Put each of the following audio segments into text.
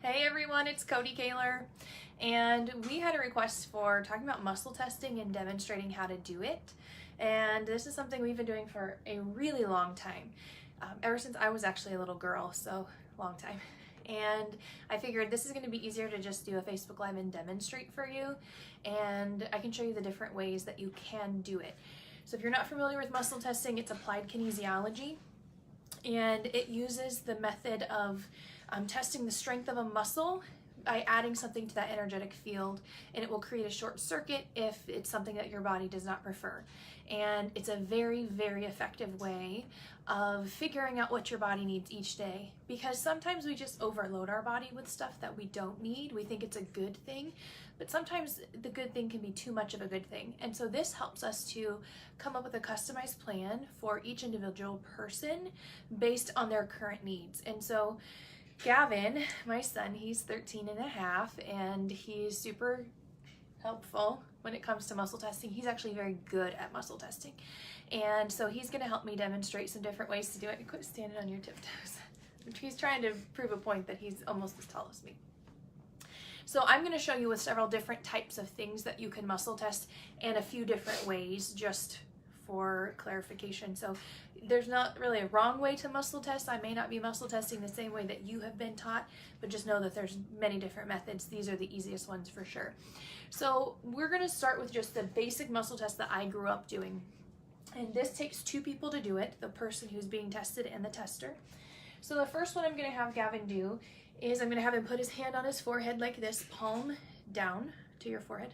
Hey everyone, it's Cody Kaler, and we had a request for talking about muscle testing and demonstrating how to do it. And this is something we've been doing for a really long time, ever since I was actually a little girl, so long time. And I figured this is going to be easier to just do a Facebook Live and demonstrate for you, and I can show you the different ways that you can do it. So if you're not familiar with muscle testing, it's applied kinesiology, and it uses the method of testing the strength of a muscle by adding something to that energetic field, and it will create a short circuit if it's something that your body does not prefer. And it's a very, very effective way of figuring out what your body needs each day, because sometimes we just overload our body with stuff that we don't need. We think it's a good thing, but sometimes the good thing can be too much of a good thing. And so this helps us to come up with a customized plan for each individual person based on their current needs. And so Gavin, my son, he's 13 and a half, and he's super helpful when it comes to muscle testing. He's actually very good at muscle testing. And so he's gonna help me demonstrate some different ways to do it. And quit standing on your tiptoes. He's trying to prove a point that he's almost as tall as me. So I'm gonna show you with several different types of things that you can muscle test and a few different ways just for clarification. So there's not really a wrong way to muscle test. I may not be muscle testing the same way that you have been taught, but just know that there's many different methods. These are the easiest ones for sure. So we're gonna start with just the basic muscle test that I grew up doing. And this takes two people to do it, the person who's being tested and the tester. So the first one I'm gonna have Gavin do is I'm gonna have him put his hand on his forehead like this, palm down to your forehead.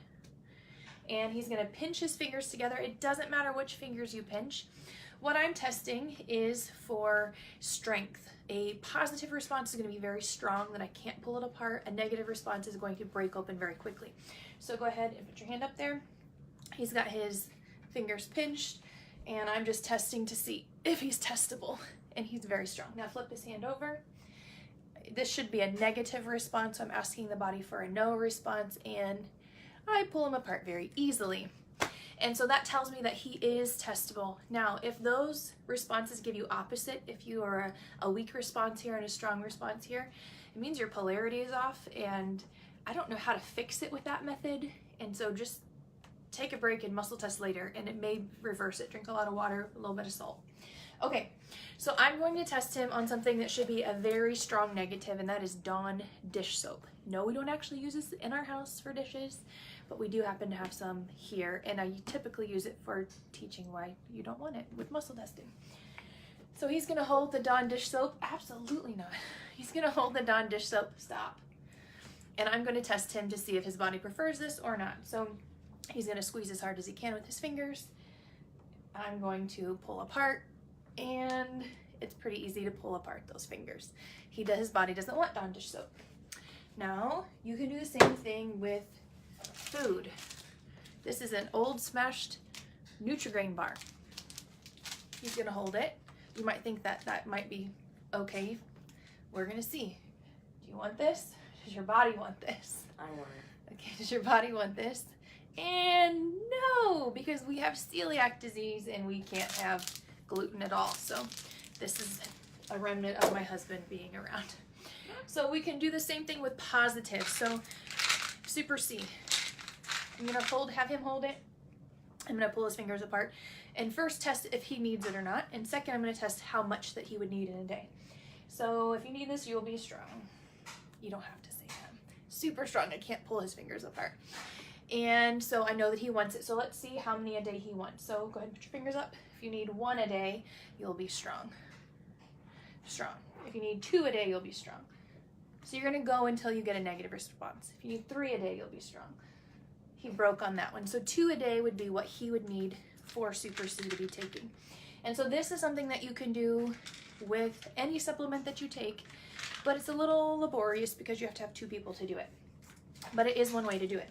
And he's gonna pinch his fingers together. It doesn't matter which fingers you pinch. What I'm testing is for strength. A positive response is gonna be very strong, that I can't pull it apart. A negative response is going to break open very quickly. So go ahead and put your hand up there. He's got his fingers pinched, and I'm just testing to see if he's testable, and he's very strong. Now flip his hand over. This should be a negative response, so I'm asking the body for a no response, and I pull him apart very easily. And so that tells me that he is testable. Now, if those responses give you opposite, if you are a weak response here and a strong response here, it means your polarity is off, and I don't know how to fix it with that method. And so just take a break and muscle test later, and it may reverse it. Drink a lot of water, a little bit of salt. Okay, so I'm going to test him on something that should be a very strong negative, and that is Dawn dish soap. No, we don't actually use this in our house for dishes, but we do happen to have some here, and I typically use it for teaching why you don't want it with muscle testing. So he's gonna hold the Dawn dish soap. Absolutely not. He's gonna hold the Dawn dish soap. Stop. And I'm gonna test him to see if his body prefers this or not. So he's gonna squeeze as hard as he can with his fingers. I'm going to pull apart, and it's pretty easy to pull apart those fingers. His body doesn't want Dawn dish soap. Now, you can do the same thing with food. This is an old smashed Nutri-Grain bar. He's gonna hold it. You might think that that might be okay. We're gonna see. Do you want this? Does your body want this? I want it. Okay, does your body want this? And no, because we have celiac disease and we can't have gluten at all. So this is a remnant of my husband being around. So we can do the same thing with positive. So Super C. I'm gonna have him hold it. I'm gonna pull his fingers apart and first test if he needs it or not. And second, I'm gonna test how much that he would need in a day. So if you need this, you'll be strong. You don't have to say that. Super strong, I can't pull his fingers apart. And so I know that he wants it. So let's see how many a day he wants. So go ahead and put your fingers up. If you need 1 a day, you'll be strong. Strong. If you need 2 a day, you'll be strong. So you're gonna go until you get a negative response. If you need 3 a day, you'll be strong. He broke on that one. So 2 a day would be what he would need for Super C to be taking. And so this is something that you can do with any supplement that you take, but it's a little laborious because you have to have 2 people to do it. But it is one way to do it.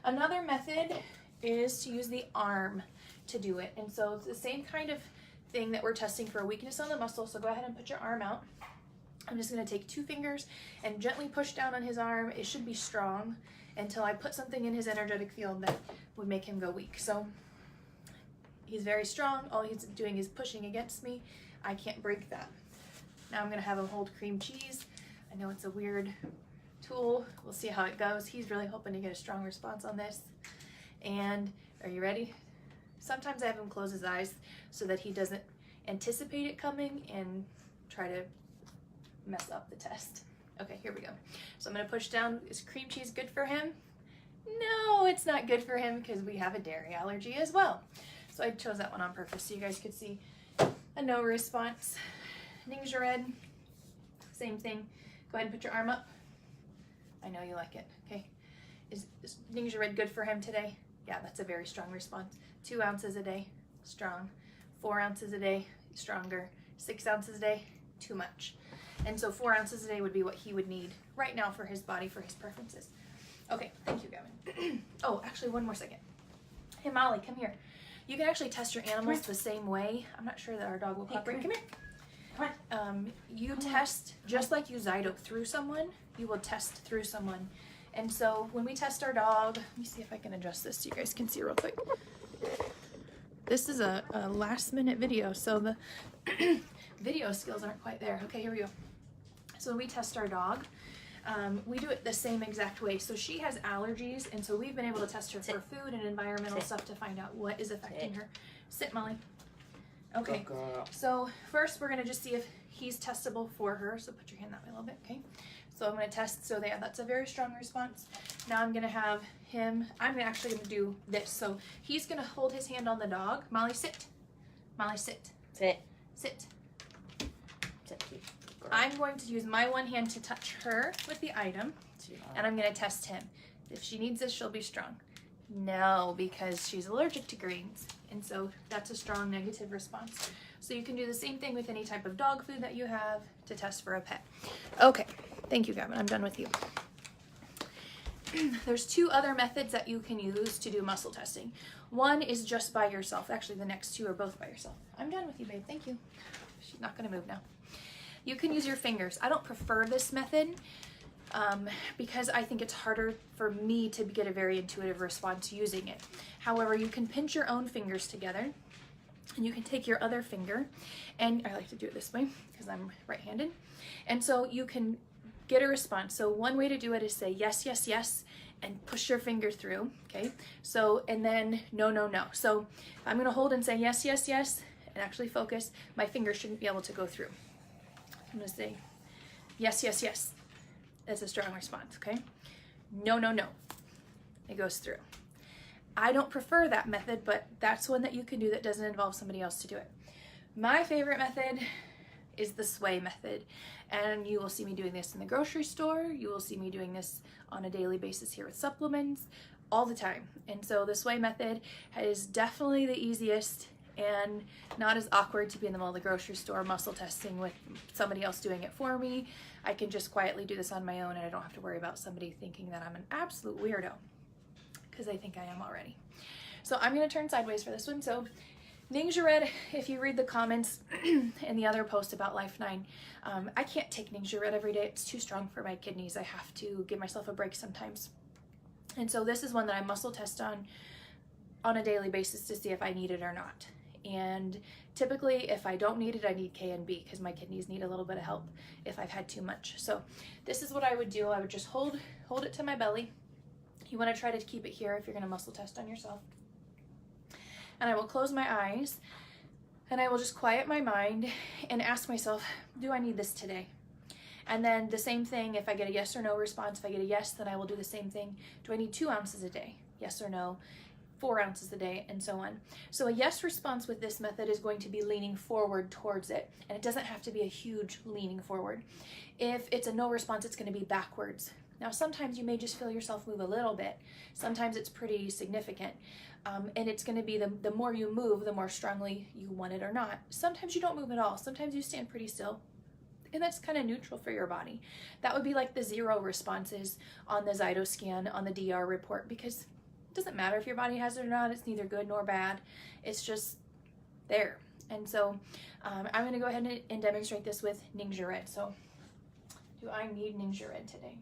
Another method is to use the arm to do it. And so it's the same kind of thing that we're testing for a weakness on the muscle. So go ahead and put your arm out. I'm just gonna take 2 fingers and gently push down on his arm. It should be strong until I put something in his energetic field that would make him go weak. So he's very strong. All he's doing is pushing against me. I can't break that. Now I'm gonna have him hold cream cheese. I know it's a weird tool. We'll see how it goes. He's really hoping to get a strong response on this. And are you ready? Sometimes I have him close his eyes so that he doesn't anticipate it coming and try to mess up the test. Okay, here we go. So I'm gonna push down. Is cream cheese good for him? No, it's not good for him because we have a dairy allergy as well. So I chose that one on purpose so you guys could see a no response. Ningxia Red, same thing. Go ahead and put your arm up. I know you like it, okay? Is Ningxia Red good for him today? Yeah, that's a very strong response. 2 ounces a day, strong. 4 ounces a day, stronger. 6 ounces a day, too much. And so 4 ounces a day would be what he would need right now for his body, for his preferences. Okay, thank you, Gavin. Oh, actually, one more second. Hey, Molly, come here. You can actually test your animals the same way. I'm not sure that our dog will cooperate. Come here. Come on. You test, just like you Zyto through someone, you will test through someone. And so when we test our dog, let me see if I can adjust this so you guys can see real quick. This is a last minute video, so the video skills aren't quite there. Okay, here we go. So when we test our dog, we do it the same exact way. So she has allergies, and so we've been able to test her for food and environmental stuff to find out what is affecting her. Sit, Molly. Okay, so first we're gonna just see if he's testable for her. So put your hand that way a little bit, okay? So I'm gonna test, so that's a very strong response. Now I'm gonna have him, I'm actually gonna do this. So he's gonna hold his hand on the dog. Molly, sit. Molly, sit. Sit. Sit. Sit. I'm going to use my one hand to touch her with the item, and I'm gonna test him. If she needs this, she'll be strong. No, because she's allergic to greens, and so that's a strong negative response. So you can do the same thing with any type of dog food that you have to test for a pet. Okay, thank you, Gavin. I'm done with you. There's 2 other methods that you can use to do muscle testing. One is just by yourself. Actually, the next 2 are both by yourself. I'm done with you, babe. Thank you. She's not gonna move now. You can use your fingers. I don't prefer this method because I think it's harder for me to get a very intuitive response using it. However, you can pinch your own fingers together, and you can take your other finger, and I like to do it this way because I'm right-handed, and so you can get a response. So one way to do it is say yes, yes, yes, and push your finger through, okay? So, and then no, no, no. So I'm gonna hold and say yes, yes, yes, and actually focus. My finger shouldn't be able to go through. I'm gonna say yes, yes, yes. That's a strong response, okay? No, no, no. It goes through. I don't prefer that method, but that's one that you can do that doesn't involve somebody else to do it. My favorite method is the sway method, and you will see me doing this in the grocery store. You will see me doing this on a daily basis here with supplements all the time. And so the sway method is definitely the easiest and not as awkward to be in the middle of the grocery store muscle testing with somebody else doing it for me. I can just quietly do this on my own, and I don't have to worry about somebody thinking that I'm an absolute weirdo, because I think I am already. So I'm gonna turn sideways for this one. So Ningxia Red, if you read the comments in the other post about Life 9, I can't take Ningxia Red every day. It's too strong for my kidneys. I have to give myself a break sometimes. And so this is one that I muscle test on a daily basis to see if I need it or not. And typically if I don't need it, I need K and B because my kidneys need a little bit of help if I've had too much. So this is what I would do. I would just hold it to my belly. You want to try to keep it here if you're going to muscle test on yourself. And I will close my eyes, and I will just quiet my mind and ask myself, do I need this today? And then the same thing, if I get a yes or no response, if I get a yes, then I will do the same thing. Do I need 2 ounces a day? Yes or no? 4 ounces a day, and so on. So a yes response with this method is going to be leaning forward towards it, and it doesn't have to be a huge leaning forward. If it's a no response, it's going to be backwards. Now sometimes you may just feel yourself move a little bit. Sometimes it's pretty significant. And it's going to be the more you move, the more strongly you want it or not. Sometimes you don't move at all. Sometimes you stand pretty still. And that's kind of neutral for your body. That would be like the 0 responses on the Zyto scan, on the DR report, because it doesn't matter if your body has it or not. It's neither good nor bad. It's just there. And so I'm going to go ahead and demonstrate this with Ningxia Red. So do I need Ningxia Red today?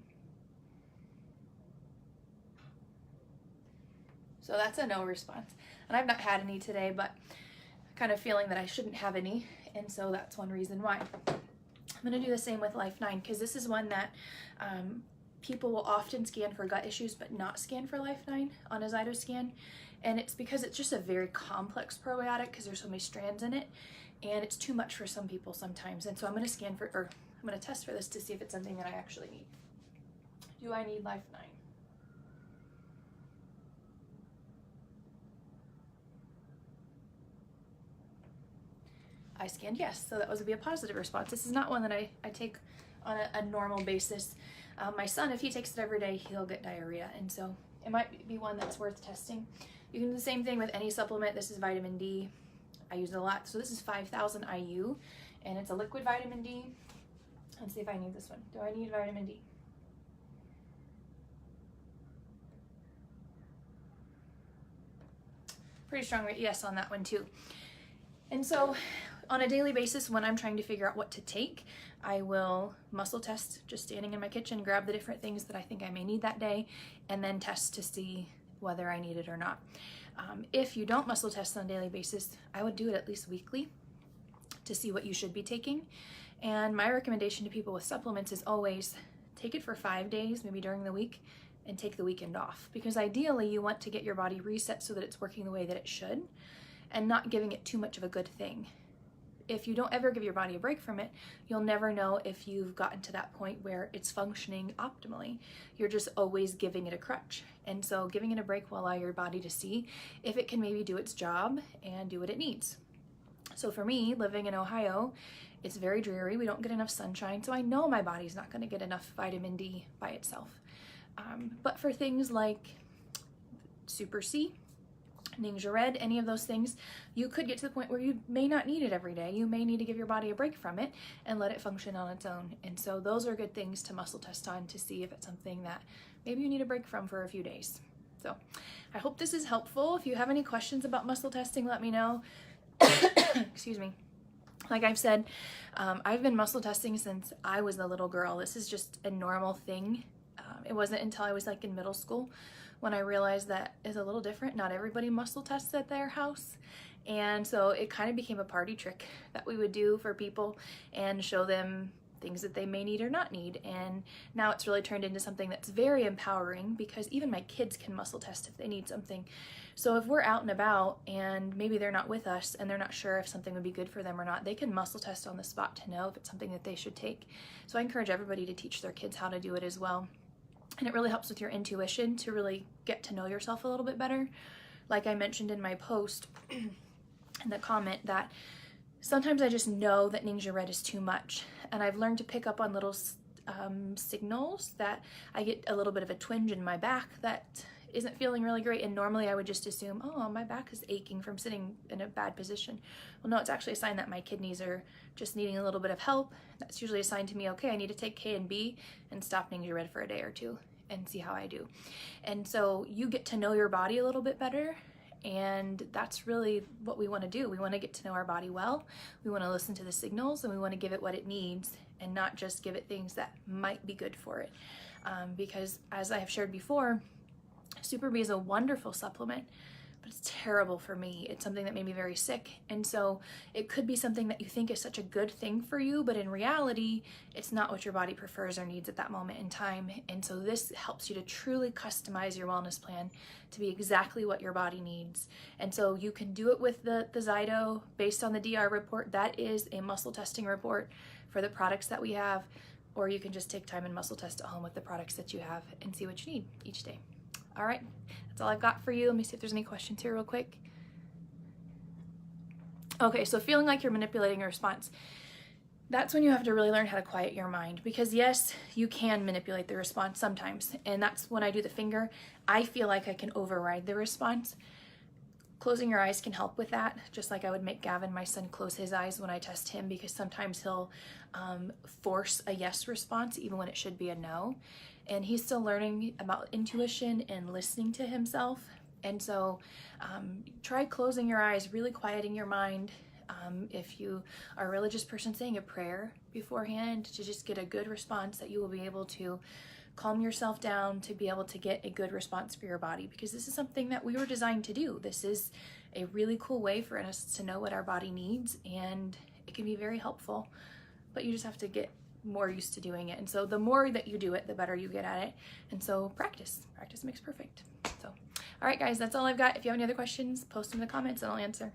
So that's a no response. And I've not had any today, but kind of feeling that I shouldn't have any. And so that's one reason why. I'm gonna do the same with Life 9, because this is one that people will often scan for gut issues but not scan for Life9 on a ZytoScan. And it's because it's just a very complex probiotic because there's so many strands in it, and it's too much for some people sometimes. And so I'm going to I'm going to test for this to see if it's something that I actually need. Do I need Life9? I scanned yes, so that would be a positive response. This is not one that I take on a normal basis. My son, if he takes it every day, he'll get diarrhea, and so it might be one that's worth testing. You can do the same thing with any supplement. This is vitamin D. I use it a lot. So this is 5,000 IU, and it's a liquid vitamin D. Let's see if I need this one. Do I need vitamin D? Pretty strong yes on that one too. And so on a daily basis, when I'm trying to figure out what to take, I will muscle test, just standing in my kitchen, grab the different things that I think I may need that day, and then test to see whether I need it or not. If you don't muscle test on a daily basis, I would do it at least weekly to see what you should be taking. And my recommendation to people with supplements is always take it for 5 days, maybe during the week, and take the weekend off. Because ideally you want to get your body reset so that it's working the way that it should and not giving it too much of a good thing. If you don't ever give your body a break from it, you'll never know if you've gotten to that point where it's functioning optimally. You're just always giving it a crutch. And so giving it a break will allow your body to see if it can maybe do its job and do what it needs. So for me, living in Ohio, it's very dreary. We don't get enough sunshine. So I know my body's not going to get enough vitamin D by itself. But for things like Super C, Ningxia Red, any of those things, you could get to the point where you may not need it every day. You may need to give your body a break from it and let it function on its own. And so those are good things to muscle test on to see if it's something that maybe you need a break from for a few days. So I hope this is helpful. If you have any questions about muscle testing, let me know. Excuse me. Like I've said, I've been muscle testing since I was a little girl. This is just a normal thing. It wasn't until I was like in middle school when I realized that it's a little different. Not everybody muscle tests at their house. And so it kind of became a party trick that we would do for people and show them things that they may need or not need. And now it's really turned into something that's very empowering because even my kids can muscle test if they need something. So if we're out and about and maybe they're not with us and they're not sure if something would be good for them or not, they can muscle test on the spot to know if it's something that they should take. So I encourage everybody to teach their kids how to do it as well. And it really helps with your intuition to really get to know yourself a little bit better. Like I mentioned in my post in the comment that sometimes I just know that Ningxia Red is too much. And I've learned to pick up on little signals that I get a little bit of a twinge in my back that isn't feeling really great. And normally I would just assume, oh, my back is aching from sitting in a bad position. Well, no, it's actually a sign that my kidneys are just needing a little bit of help. That's usually a sign to me, okay, I need to take K and B and stop Ningxia Red for a day or two and see how I do. And so you get to know your body a little bit better. And that's really what we want to do. We want to get to know our body well. We want to listen to the signals and we want to give it what it needs and not just give it things that might be good for it. Because as I have shared before, Super B is a wonderful supplement, but it's terrible for me. It's something that made me very sick. And so it could be something that you think is such a good thing for you, but in reality, it's not what your body prefers or needs at that moment in time. And so this helps you to truly customize your wellness plan to be exactly what your body needs. And so you can do it with the Zyto based on the DR report. That is a muscle testing report for the products that we have, or you can just take time and muscle test at home with the products that you have and see what you need each day. All right, that's all I've got for you. Let me see if there's any questions here real quick. Okay, so feeling like you're manipulating a response. That's when you have to really learn how to quiet your mind, because yes, you can manipulate the response sometimes. And that's when I do the finger. I feel like I can override the response. Closing your eyes can help with that, just like I would make Gavin, my son, close his eyes when I test him, because sometimes he'll force a yes response even when it should be a no. And he's still learning about intuition and listening to himself. And so try closing your eyes, really quieting your mind. If you are a religious person, saying a prayer beforehand to just get a good response that you will be able to calm yourself down to be able to get a good response for your body, because this is something that we were designed to do. This is a really cool way for us to know what our body needs, and it can be very helpful, but you just have to get more used to doing it. And so the more that you do it, the better you get at it. And so practice makes perfect. So, all right guys, that's all I've got. If you have any other questions, post them in the comments and I'll answer.